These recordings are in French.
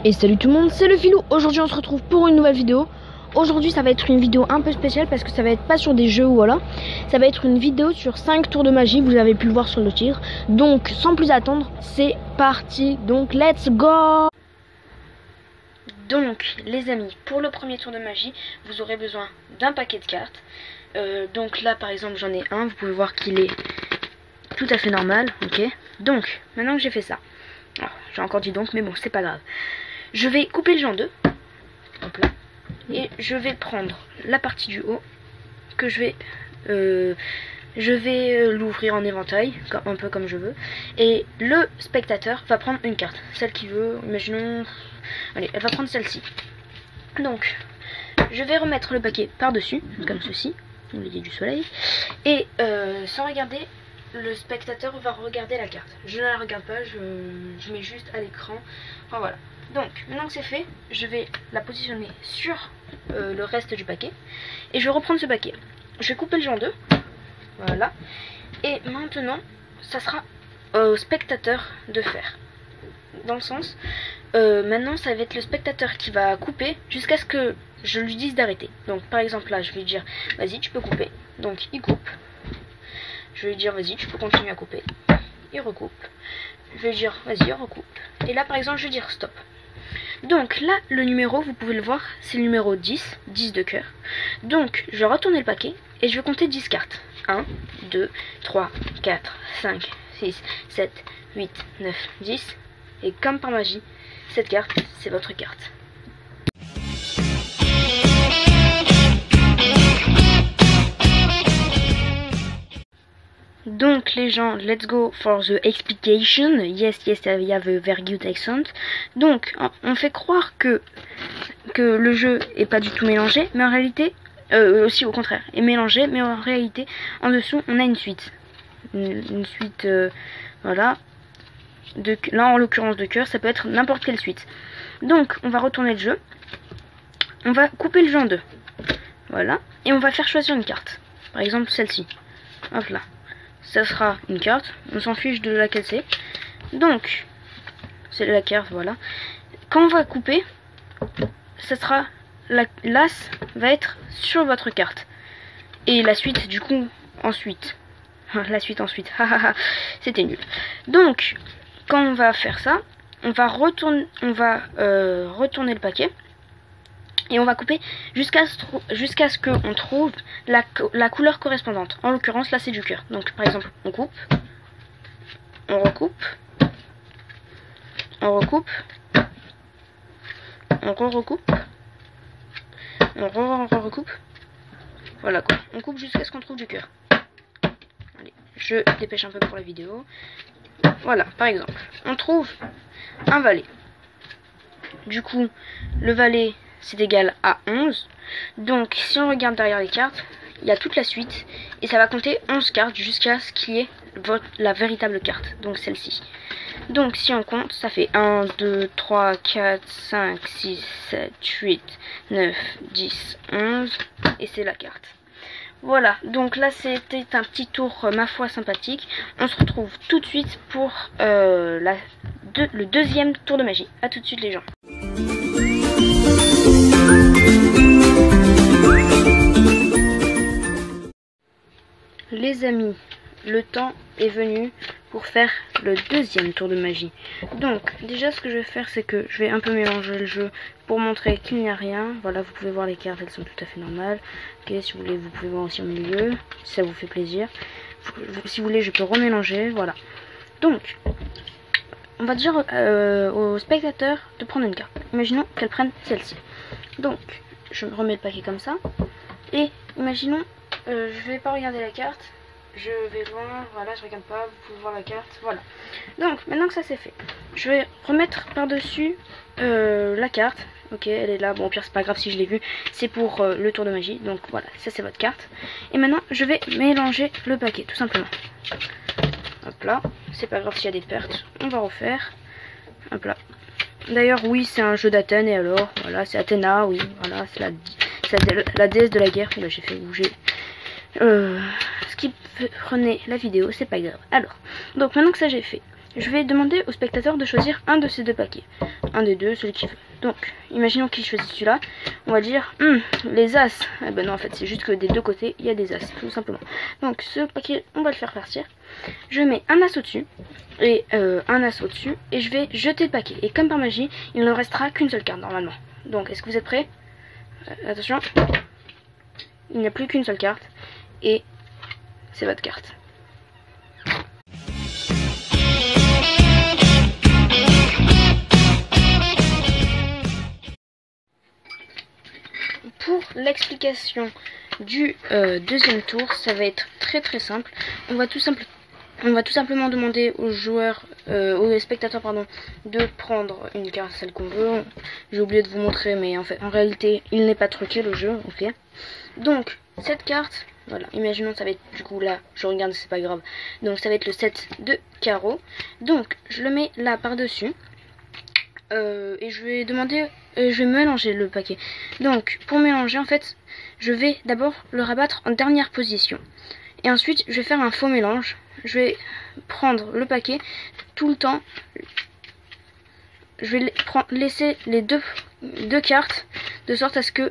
Et salut tout le monde, c'est le Filou. Aujourd'hui on se retrouve pour une nouvelle vidéo. Aujourd'hui ça va être une vidéo un peu spéciale parce que ça va être pas sur des jeux ou voilà. Ça va être une vidéo sur 5 tours de magie, vous avez pu le voir sur le titre. Donc sans plus attendre, c'est parti. Donc let's go. Donc les amis, pour le premier tour de magie, vous aurez besoin d'un paquet de cartes. Donc là par exemple j'en ai un, vous pouvez voir qu'il est tout à fait normal, ok. Donc maintenant que j'ai fait ça, j'ai encore dit donc mais bon c'est pas grave. Je vais couper le jeu en deux, hop là, et je vais prendre la partie du haut que je vais l'ouvrir en éventail, un peu comme je veux, et le spectateur va prendre une carte, celle qu'il veut, imaginons, allez, elle va prendre celle-ci. Donc, je vais remettre le paquet par-dessus, comme ceci, au milieu du soleil, et sans regarder, le spectateur va regarder la carte. Je ne la regarde pas, je mets juste à l'écran, enfin voilà. Donc, maintenant que c'est fait, je vais la positionner sur le reste du paquet. Et je vais reprendre ce paquet. Je vais couper le jeu en deux. Voilà. Et maintenant, ça sera au spectateur de faire. Dans le sens, maintenant, ça va être le spectateur qui va couper jusqu'à ce que je lui dise d'arrêter. Donc, par exemple, là, je vais lui dire, vas-y, tu peux couper. Donc, il coupe. Je vais lui dire, vas-y, tu peux continuer à couper. Il recoupe. Je vais lui dire, vas-y, recoupe. Et là, par exemple, je vais dire stop. Donc là, le numéro, vous pouvez le voir, c'est le numéro 10, 10 de cœur. Donc, je vais retourner le paquet et je vais compter 10 cartes. 1, 2, 3, 4, 5, 6, 7, 8, 9, 10. Et comme par magie, cette carte, c'est votre carte. Donc les gens, let's go for the explication. Yes, I have a very good accent. Donc on fait croire que le jeu est pas du tout mélangé, mais en réalité, aussi au contraire, est mélangé, mais en réalité, en dessous, on a une suite. Une suite, voilà. Là, en l'occurrence de cœur, ça peut être n'importe quelle suite. Donc, on va retourner le jeu. On va couper le jeu en deux. Voilà. Et on va faire choisir une carte. Par exemple, celle-ci. Hop là. Ça sera une carte, on s'en fiche de laquelle c'est. Donc, c'est la carte, voilà. Quand on va couper, ça sera l'as va être sur votre carte. Et la suite, du coup, ensuite. La suite ensuite. C'était nul. Donc, quand on va faire ça, on va retourner le paquet. Et on va couper jusqu'à ce qu'on trouve la couleur correspondante. En l'occurrence, là, c'est du cœur. Donc, par exemple, on coupe. On recoupe. On recoupe. On recoupe. On recoupe. Voilà, quoi. On coupe jusqu'à ce qu'on trouve du cœur. Allez, je dépêche un peu pour la vidéo. Voilà, par exemple. On trouve un valet. Du coup, le valet, c'est égal à 11. Donc si on regarde derrière les cartes, il y a toute la suite. Et ça va compter 11 cartes jusqu'à ce qu'il y ait la véritable carte. Donc celle-ci. Donc si on compte, ça fait 1, 2, 3, 4, 5, 6, 7, 8, 9, 10, 11. Et c'est la carte. Voilà, donc là c'était un petit tour, ma foi, sympathique. On se retrouve tout de suite pour le deuxième tour de magie. A tout de suite les gens. Les amis, le temps est venu pour faire le deuxième tour de magie. Donc déjà ce que je vais faire, c'est que je vais un peu mélanger le jeu pour montrer qu'il n'y a rien. Voilà, vous pouvez voir les cartes, elles sont tout à fait normales. Ok, si vous voulez, vous pouvez voir aussi au milieu, si ça vous fait plaisir. Si vous voulez, je peux remélanger, voilà. Donc, on va dire au spectateur de prendre une carte. Imaginons qu'elle prenne celle-ci. Donc, je remets le paquet comme ça. Et imaginons, je vais pas regarder la carte. Je vais loin, voilà, je regarde pas, vous pouvez voir la carte, voilà. Donc, maintenant que ça c'est fait, je vais remettre par-dessus la carte. Ok, elle est là, bon au pire c'est pas grave si je l'ai vue, c'est pour le tour de magie. Donc voilà, ça c'est votre carte. Et maintenant, je vais mélanger le paquet, tout simplement. Hop là, c'est pas grave s'il y a des pertes, on va refaire. Hop là. D'ailleurs, oui, c'est un jeu d'Athènes, et alors, voilà, c'est Athéna, oui, voilà, c'est la déesse de la guerre. Là, j'ai fait bouger ce qui prenait la vidéo, c'est pas grave. Alors, donc maintenant que ça j'ai fait, je vais demander au spectateur de choisir un de ces deux paquets. Un des deux, celui qu'il veut. Donc, imaginons qu'il choisit celui-là. On va dire, les as. Eh ben non, en fait, c'est juste que des deux côtés, il y a des as, tout simplement. Donc, ce paquet, on va le faire partir. Je mets un as au-dessus et un as au-dessus. Et je vais jeter le paquet. Et comme par magie, il ne restera qu'une seule carte, normalement. Donc, est-ce que vous êtes prêts? Attention. Il n'y a plus qu'une seule carte. Et c'est votre carte. Pour l'explication du deuxième tour, ça va être très simple. On va tout simplement demander aux joueurs, aux spectateurs pardon, de prendre une carte, celle qu'on veut. J'ai oublié de vous montrer, mais en réalité, il n'est pas truqué le jeu, ok. Donc cette carte, voilà, imaginons ça va être du coup là, je regarde, c'est pas grave. Donc ça va être le 7 de carreau. Donc je le mets là par dessus. Et je vais demander, je vais mélanger le paquet. Donc pour mélanger, en fait, je vais d'abord le rabattre en dernière position. Et ensuite, je vais faire un faux mélange. Je vais prendre le paquet tout le temps. Je vais laisser les deux cartes de sorte à ce que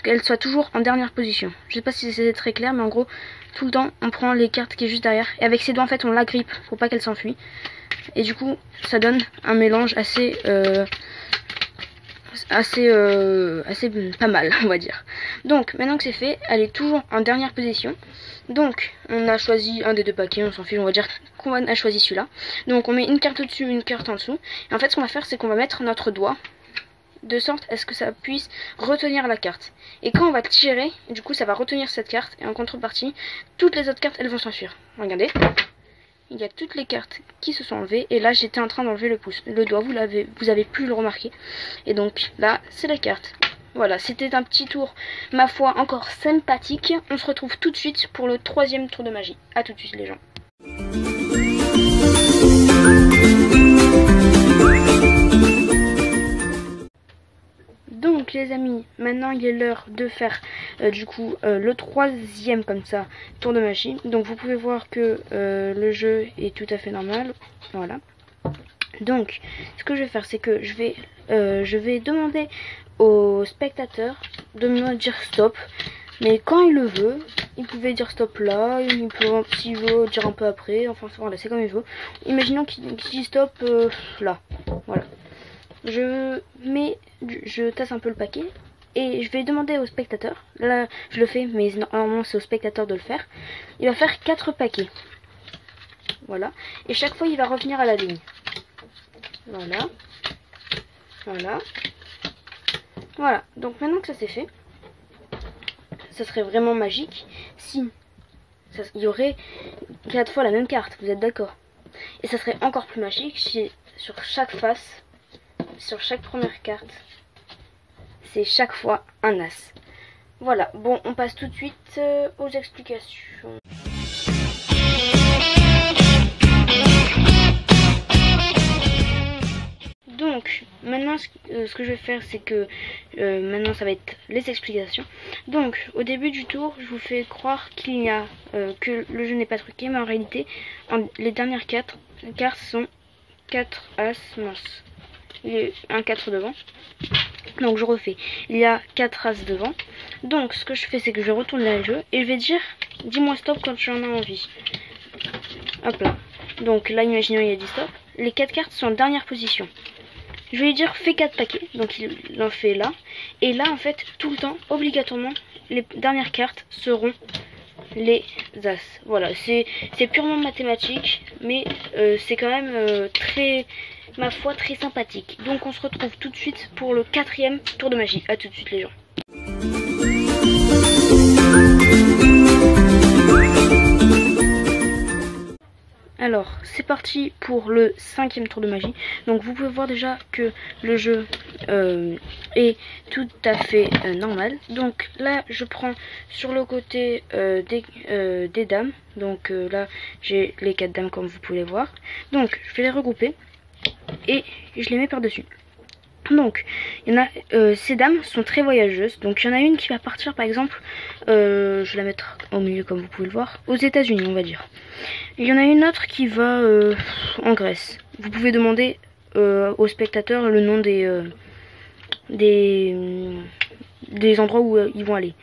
qu'elles soient toujours en dernière position. Je sais pas si c'est très clair, mais en gros, tout le temps, on prend les cartes qui est juste derrière. Et avec ses doigts, en fait, on l'agrippe pour pas qu'elle s'enfuit. Et du coup, ça donne un mélange assez pas mal, on va dire. Donc, maintenant que c'est fait, elle est toujours en dernière position. Donc, on a choisi un des deux paquets, on s'en fiche, on va dire qu'on a choisi celui-là. Donc, on met une carte au-dessus, une carte en dessous. Et en fait, ce qu'on va faire, c'est qu'on va mettre notre doigt de sorte à ce que ça puisse retenir la carte. Et quand on va tirer, du coup, ça va retenir cette carte. Et en contrepartie, toutes les autres cartes, elles vont s'enfuir. Regardez. Il y a toutes les cartes qui se sont enlevées. Et là, j'étais en train d'enlever le doigt. Vous avez pu le remarquer. Et donc, là, c'est la carte. Voilà, c'était un petit tour, ma foi, encore sympathique. On se retrouve tout de suite pour le troisième tour de magie. A tout de suite, les gens. Donc les amis, maintenant il est l'heure de faire du coup le troisième comme ça tour de magie. Donc vous pouvez voir que le jeu est tout à fait normal. Voilà. Donc ce que je vais faire, c'est que je vais demander au spectateur de me dire stop. Mais quand il le veut, il pouvait dire stop là, il peut, s'il veut, dire un peu après. Enfin voilà, c'est comme il veut. Imaginons qu'il dit stop là. Voilà. Je tasse un peu le paquet et je vais demander au spectateur. Là, je le fais, mais normalement c'est au spectateur de le faire. Il va faire 4 paquets. Voilà. Et chaque fois, il va revenir à la ligne. Voilà. Voilà. Voilà. Donc maintenant que ça c'est fait, ça serait vraiment magique si il y aurait 4 fois la même carte. Vous êtes d'accord? Et ça serait encore plus magique si sur chaque face, sur chaque première carte, c'est chaque fois un as. Voilà, bon, on passe tout de suite aux explications. Donc, maintenant, ce que je vais faire, c'est que maintenant, ça va être les explications. Donc, au début du tour, je vous fais croire qu'il y a que le jeu n'est pas truqué, mais en réalité, les dernières cartes sont 4 as minces. Il y a un 4 devant. Donc je refais. Il y a 4 as devant. Donc ce que je fais, c'est que je retourne dans le jeu et je vais dire dis-moi stop quand tu en as envie. Hop là. Donc là, imaginons il y a dit stop. Les 4 cartes sont en dernière position. Je vais lui dire fais 4 paquets. Donc il en fait là. Et là en fait, tout le temps, obligatoirement, les dernières cartes seront les as. Voilà, c'est purement mathématique, mais c'est quand même très, ma foi, très sympathique. Donc on se retrouve tout de suite pour le 4e tour de magie. A tout de suite les gens. Alors c'est parti pour le 5e tour de magie. Donc vous pouvez voir déjà que le jeu est tout à fait normal. Donc là je prends sur le côté des dames. Donc là j'ai les 4 dames comme vous pouvez voir. Donc je vais les regrouper et je les mets par dessus. Donc, il y en a, ces dames sont très voyageuses. Donc, il y en a une qui va partir, par exemple, je vais la mettre au milieu comme vous pouvez le voir, aux États-Unis, on va dire. Il y en a une autre qui va en Grèce. Vous pouvez demander aux spectateurs le nom des endroits où ils vont aller.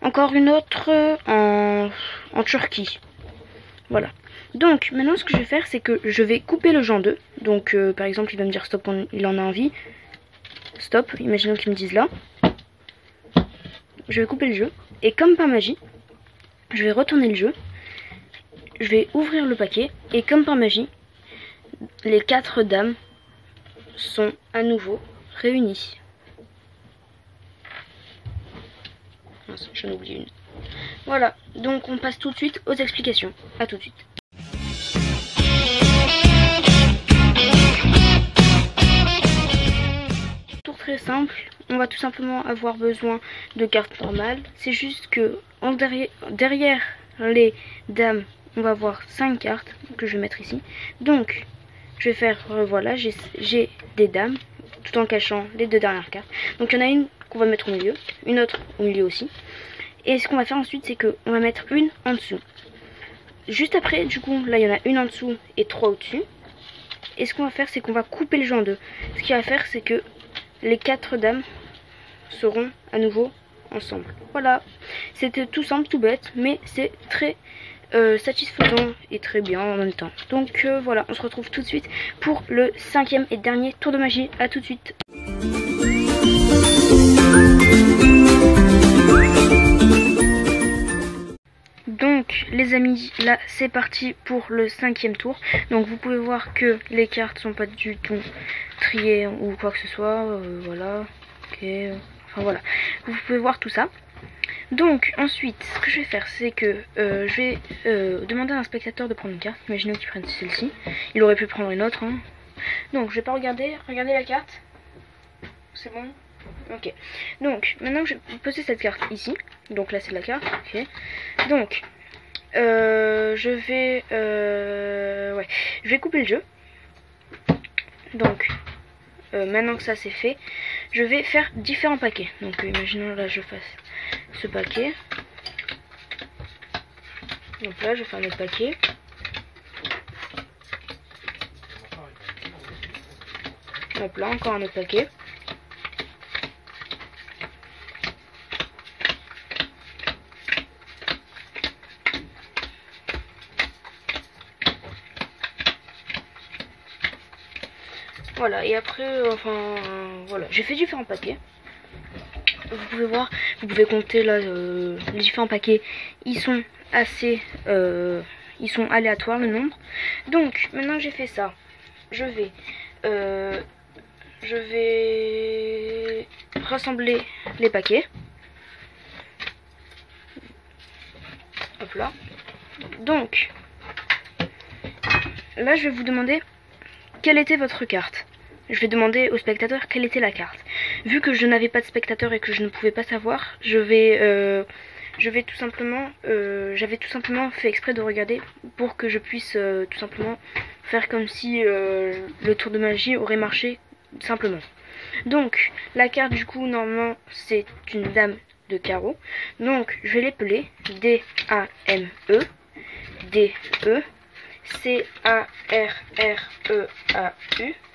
Encore une autre en Turquie. Voilà. Donc, maintenant, ce que je vais faire, c'est que je vais couper le jeu en deux. Donc, par exemple, il va me dire stop, il en a envie. Stop, imaginons qu'ils me disent là. Je vais couper le jeu. Et comme par magie, je vais retourner le jeu. Je vais ouvrir le paquet. Et comme par magie, les 4 dames sont à nouveau réunies. J'en oublie une. Voilà, donc on passe tout de suite aux explications. A tout de suite. Tour très simple, on va tout simplement avoir besoin de cartes normales. C'est juste que derrière les dames, on va avoir 5 cartes que je vais mettre ici. Donc, je vais faire, voilà, j'ai des dames, tout en cachant les 2 dernières cartes. Donc, il y en a une qu'on va mettre au milieu, une autre au milieu aussi. Et ce qu'on va faire ensuite, c'est qu'on va mettre une en dessous. Juste après, du coup, là, il y en a une en dessous et 3 au-dessus. Et ce qu'on va faire, c'est qu'on va couper le jeu en deux. Ce qu'il va faire, c'est que les 4 dames seront à nouveau ensemble. Voilà, c'était tout simple, tout bête, mais c'est très satisfaisant et très bien en même temps. Donc voilà, on se retrouve tout de suite pour le 5e et dernier tour de magie. À tout de suite. Donc les amis, là c'est parti pour le 5e tour. Donc vous pouvez voir que les cartes sont pas du tout triées ou quoi que ce soit. Voilà, ok, enfin voilà, vous pouvez voir tout ça. Donc ensuite, ce que je vais faire, c'est que je vais demander à un spectateur de prendre une carte. Imaginons qu'il prenne celle-ci. Il aurait pu prendre une autre, hein. Donc je vais pas regarder la carte. C'est bon. Ok. Donc maintenant je vais poser cette carte ici. Donc là c'est la carte. Ok. Donc je vais couper le jeu. Donc maintenant que ça c'est fait, je vais faire différents paquets. Donc imaginons là je fasse ce paquet. Donc là je fais un autre paquet. Hop là encore un autre paquet. Voilà, et après, enfin, voilà, j'ai fait différents paquets. Vous pouvez voir, vous pouvez compter là, les différents paquets, ils sont assez, ils sont aléatoires le nombre. Donc, maintenant que j'ai fait ça, je vais rassembler les paquets. Hop là. Donc, là, je vais vous demander quelle était votre carte. Je vais demander au spectateur quelle était la carte. Vu que je n'avais pas de spectateur et que je ne pouvais pas savoir, j'avais tout simplement fait exprès de regarder pour que je puisse tout simplement faire comme si le tour de magie aurait marché simplement. Donc la carte du coup normalement c'est une dame de carreau. Donc je vais l'épeler D-A-M-E D-E C-A-R-R-E-A-U.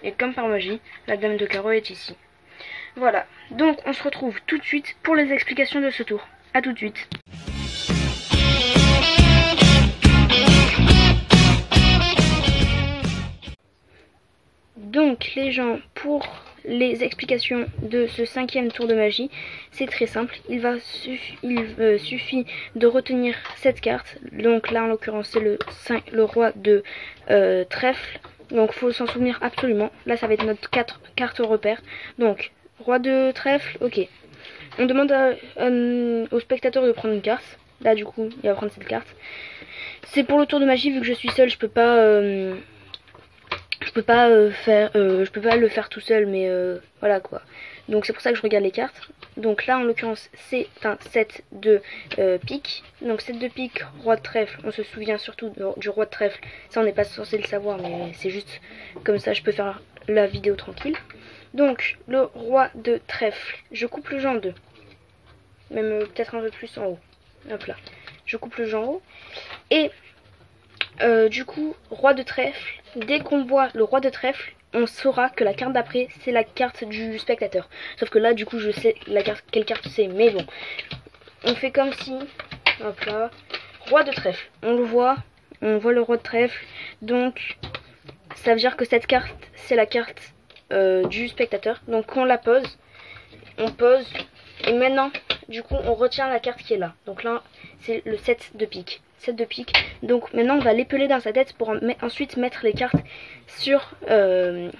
Et comme par magie, la dame de carreau est ici. Voilà, donc on se retrouve tout de suite pour les explications de ce tour. A tout de suite. Donc les gens, pour les explications de ce 5e tour de magie, c'est très simple. Il suffit de retenir cette carte. Donc là en l'occurrence c'est le roi de trèfle. Donc faut s'en souvenir absolument. Là ça va être notre carte repère. Donc roi de trèfle, ok. On demande au spectateur de prendre une carte. Là du coup il va prendre cette carte. C'est pour le tour de magie, vu que je suis seule, je peux pas je peux pas le faire tout seul, mais voilà quoi. Donc c'est pour ça que je regarde les cartes. Donc là en l'occurrence c'est un set de piques. Donc set de piques, roi de trèfle. On se souvient surtout du roi de trèfle. Ça on n'est pas censé le savoir, mais c'est juste comme ça je peux faire la vidéo tranquille. Donc, le roi de trèfle, je coupe le jeu en deux. Même peut-être un peu plus en haut. Hop là. Je coupe le jeu en haut. Et du coup, roi de trèfle, dès qu'on voit le roi de trèfle, on saura que la carte d'après, c'est la carte du spectateur. Sauf que là, du coup, je sais quelle carte c'est. Mais bon, on fait comme si... Hop là. Roi de trèfle. On voit le roi de trèfle. Donc, ça veut dire que cette carte, c'est la carte du spectateur. Donc, on la pose. On pose. Et maintenant, du coup, on retient la carte qui est là. Donc là, c'est le 7 de pique. 7 de pique. Donc maintenant, on va l'épeler dans sa tête pour ensuite mettre les cartes sur... on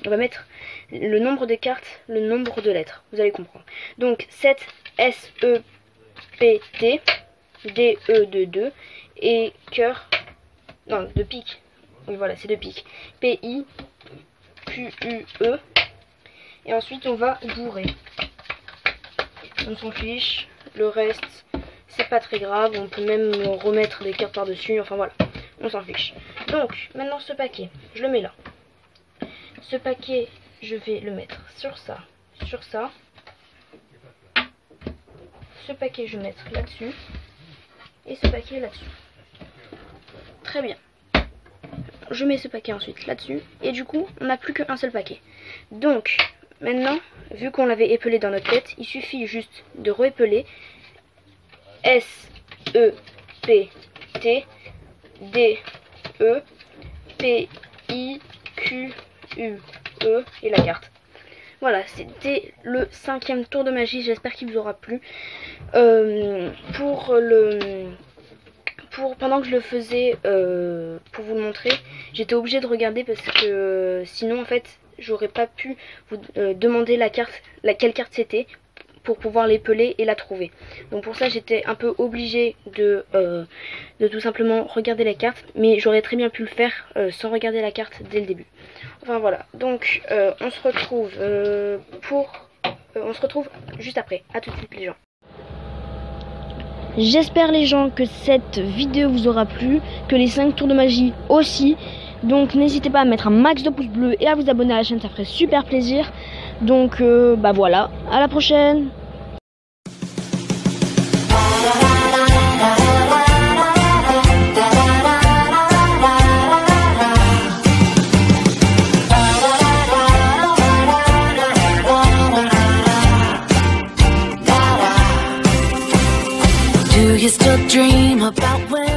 va mettre le nombre de cartes, le nombre de lettres. Vous allez comprendre. Donc 7, S-E-P-T, D-E de 2, et cœur... Non, de pique. Oui, voilà, c'est de pique. P-I-Q-U-E. Et ensuite, on va bourrer. On s'en fiche. Le reste, c'est pas très grave. On peut même remettre des cartes par-dessus. Enfin, voilà. On s'en fiche. Donc, maintenant, ce paquet, je le mets là. Ce paquet, je vais le mettre sur ça. Sur ça. Ce paquet, je vais mettre là-dessus. Et ce paquet là-dessus. Très bien. Je mets ce paquet ensuite là-dessus. Et du coup, on n'a plus qu'un seul paquet. Donc... Maintenant, vu qu'on l'avait épelé dans notre tête, il suffit juste de réépeler S-E-P-T D-E P-I-Q-U-E et la carte. Voilà, c'était le 5e tour de magie, j'espère qu'il vous aura plu. Pendant que je le faisais, pour vous le montrer, j'étais obligée de regarder parce que sinon en fait j'aurais pas pu vous demander quelle carte c'était pour pouvoir l'épeler et la trouver. Donc pour ça j'étais un peu obligée de tout simplement regarder la carte, mais j'aurais très bien pu le faire sans regarder la carte dès le début. Enfin voilà, donc on se retrouve juste après. À tout de suite les gens. J'espère les gens que cette vidéo vous aura plu, que les 5 tours de magie aussi. Donc n'hésitez pas à mettre un max de pouces bleus et à vous abonner à la chaîne, ça ferait super plaisir. Donc bah voilà, à la prochaine. Do you still dream about when